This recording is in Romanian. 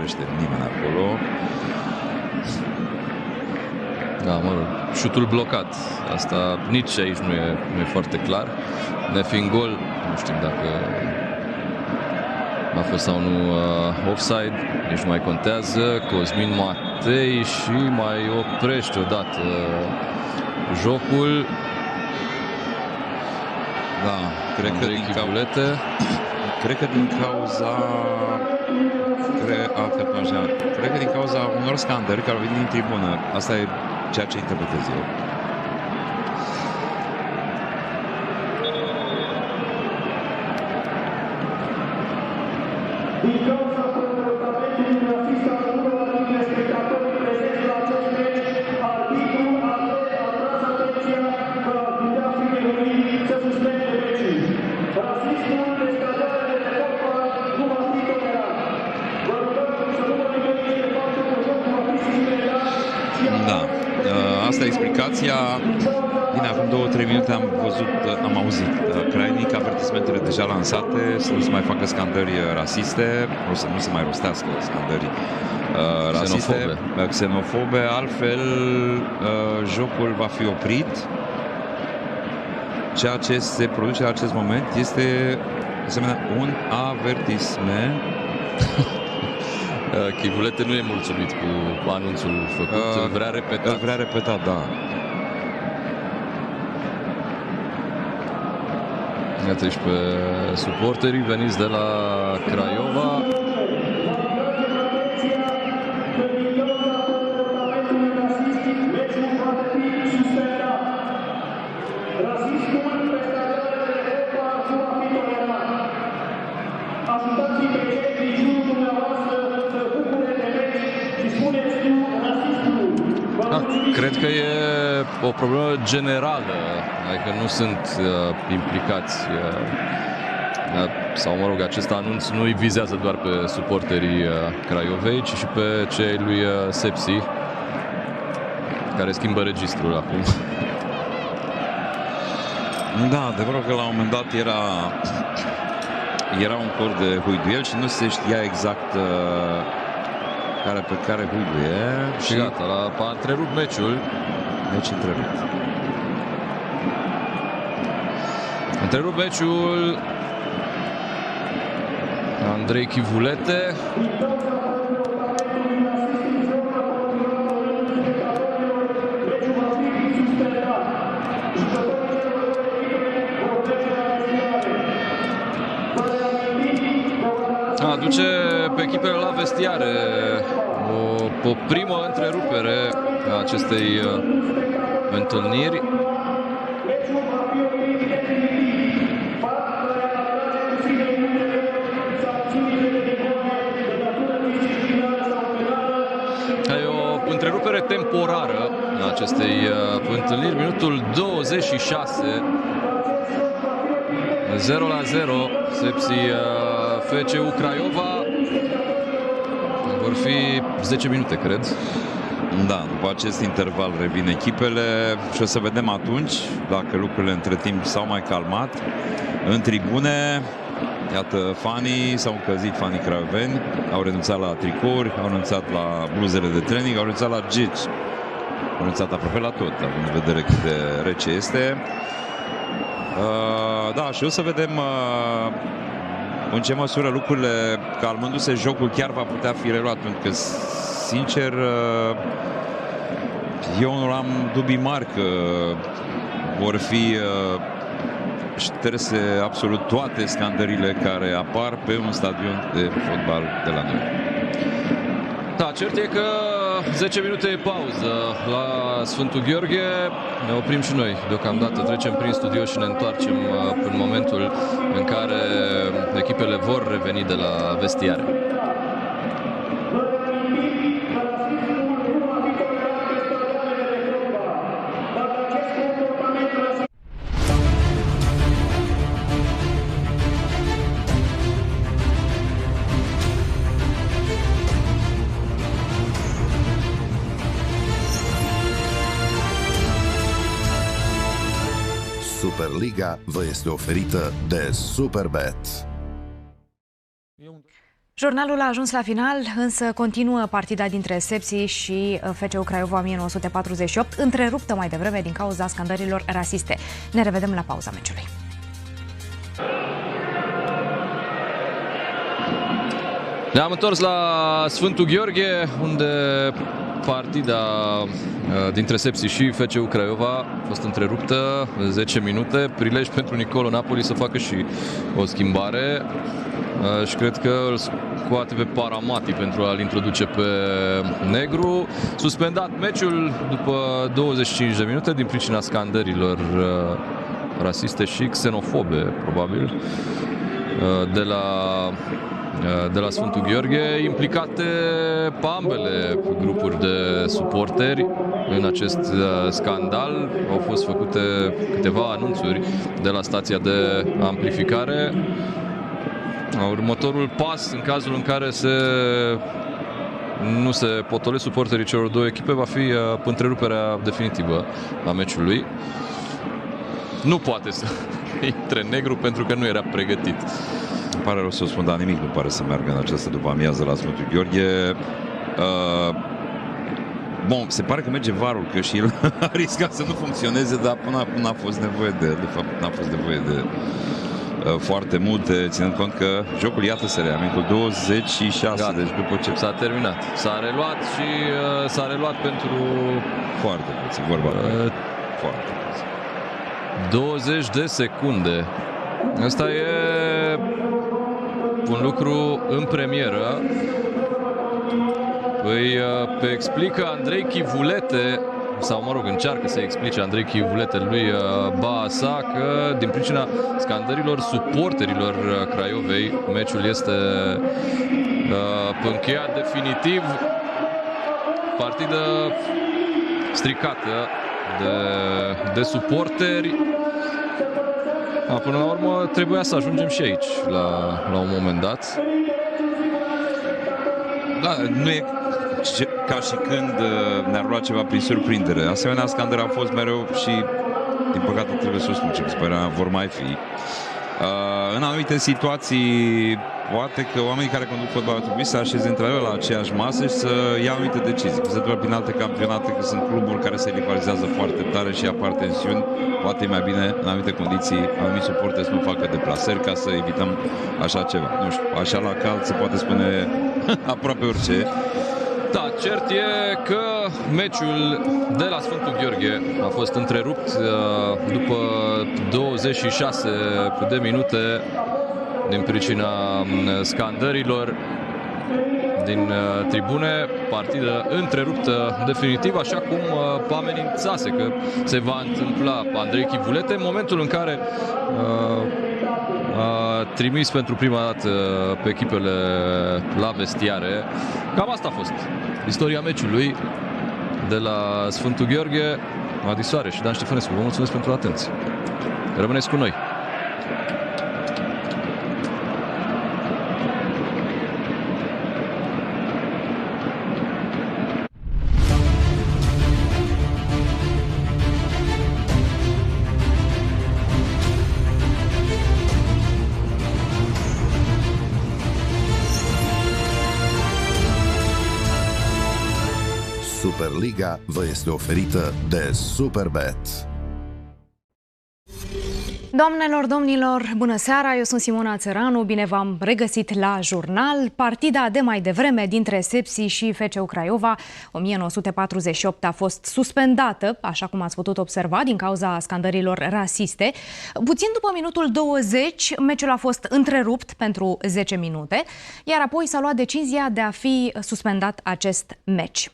urmărește nimeni acolo. Da, mă rog, șutul blocat. Asta nici aici nu e foarte clar. Nefiind gol, nu știm dacă a fost sau nu offside, nici nu mai contează. Cosmin Matei și mai oprește odată jocul. Da, cred că din cauza unor scandări care au venit din tribună. Asta e ceea ce interpretez eu. Din cauza comportamentului rasist al unor dintre spectatorii prezenți la acest meci, arbitrul a atras atenția că ar putea fi nevoit să suspende meciul. Rasismul pe stadioanele de fotbal nu va fi tolerat. Vă rugăm să nu vă gândiți de faptul că jocul va fi suspendat. Da, asta e explicația. Bine, acum 2-3 minute am auzit Crainic, avertismentele deja lansate, să nu se mai facă scandări rasiste, să nu se mai rostească scandări rasiste, xenofobe, altfel jocul va fi oprit. Ceea ce se produce în acest moment este asemenea un avertisment. Chivulete nu e mulțumit cu anunțul făcut, vrea repetat. Vrea repetat, da. Iată și pe suporterii veniți de la Craiova. Cred că e o problemă generală, adică nu sunt implicați sau, mă rog, acest anunț nu îi vizează doar pe suporterii Craiovei, ci și pe cei lui Sepsi, care schimbă registrul acum. Da, adevărul că la un moment dat era un cor de huiduiel și nu se știa exact pe care huiduie. Și gata, a întrerupt meciul. Deci întrerupt. Întrerupt meciul Andrei Chivulete. Aduce pe echipele la vestiare o primă întrerupere a acestei întâlniri. E o întrerupere temporară a acestei întâlniri. Minutul 26. 0-0. Sepsi FCU Craiova. Vor fi 10 minute, cred. Da, după acest interval revin echipele și o să vedem atunci dacă lucrurile între timp s-au mai calmat. În tribune, iată, fanii s-au încălzit, fanii craioveni, au renunțat la tricouri, au renunțat la bluzele de training, au renunțat la gici. Au renunțat aproape la tot, având în vedere cât de rece este. Da, și o să vedem în ce măsură lucrurile, calmându-se, jocul chiar va putea fi reluat, pentru că, sincer, eu nu am dubii mari că vor fi șterse absolut toate scandările care apar pe un stadion de fotbal de la noi. Da, cert e că 10 minute e pauză la Sfântul Gheorghe. Ne oprim și noi deocamdată, trecem prin studio și ne întoarcem în momentul în care echipele vor reveni de la vestiare. Superliga vă este oferită de Superbet. Jurnalul a ajuns la final, însă continuă partida dintre Sepsi și FCU Craiova 1948, întreruptă mai devreme din cauza scandărilor rasiste. Ne revedem la pauza meciului. Ne-am întors la Sfântul Gheorghe, unde partida dintre Sepsi și FCU Craiova a fost întreruptă 10 minute, prilej pentru Nicolo Napoli să facă și o schimbare și cred că îl scoate pe Paramati pentru a-l introduce pe Negru. Suspendat meciul după 25 de minute din pricina scandărilor rasiste și xenofobe, probabil, de la Sfântul Gheorghe, implicate pe ambele grupuri de suporteri în acest scandal. Au fost făcute câteva anunțuri de la stația de amplificare. Următorul pas, în cazul în care nu se potolesc suporterii celor două echipe, va fi întreruperea definitivă a meciului. Nu poate să intre Negru pentru că nu era pregătit. Îmi pare rău să o spun, dar nimic nu pare să meargă în această după-amiază la Sfântul Gheorghe. Bun, se pare că merge varul, că și el a riscat să nu funcționeze, dar până n-a fost nevoie de fapt, n-a fost nevoie de foarte multe, ținând cont că jocul, iată, se reamintul 26, Gata. Deci după ce S-a terminat. S-a reluat și s-a reluat pentru foarte puțin, vorba foarte puțin. 20 de secunde. Asta e un lucru în premieră. Îi explică Andrei Chivulete, sau mă rog, încearcă să explice Andrei Chivulete lui Baasa că din pricina scandărilor suporterilor Craiovei, meciul este încheiat definitiv. Partidă stricată de suporteri. Până la urmă trebuia să ajungem și aici la un moment dat. Da, nu e ca și când ne-ar lua ceva prin surprindere. Asemenea scandări au fost mereu și, din păcate, trebuie să o spun, ce vor mai fi. În anumite situații, poate că oamenii care conduc fotbalul ar trebui să așeze între ele la aceeași masă și să ia anumite decizii. Că se întâmplă prin alte campionate, că sunt cluburi care se rivalizează foarte tare și apar tensiuni. Poate e mai bine, în anumite condiții, anumiți suporteri să nu facă deplasări ca să evităm așa ceva. Nu știu, așa la cald se poate spune aproape orice. Da, cert e că meciul de la Sfântul Gheorghe a fost întrerupt după 26 de minute din pricina scandărilor din tribune. Partidă întreruptă definitiv, așa cum amenințase că se va întâmpla Andrei Chivulete în momentul în care a trimis pentru prima dată pe echipele la vestiare. Cam asta a fost istoria meciului de la Sfântul Gheorghe. Adi Soares și Dan Ștefănescu, vă mulțumesc pentru atenție. Rămâneți cu noi. Superliga vă este oferită de Superbet. Doamnelor, domnilor, bună seara, eu sunt Simona Țăranu, bine v-am regăsit la jurnal. Partida de mai devreme dintre Sepsi și FCU Craiova 1948 a fost suspendată, așa cum ați putut observa, din cauza scandărilor rasiste. Puțin după minutul 20, meciul a fost întrerupt pentru 10 minute, iar apoi s-a luat decizia de a fi suspendat acest meci.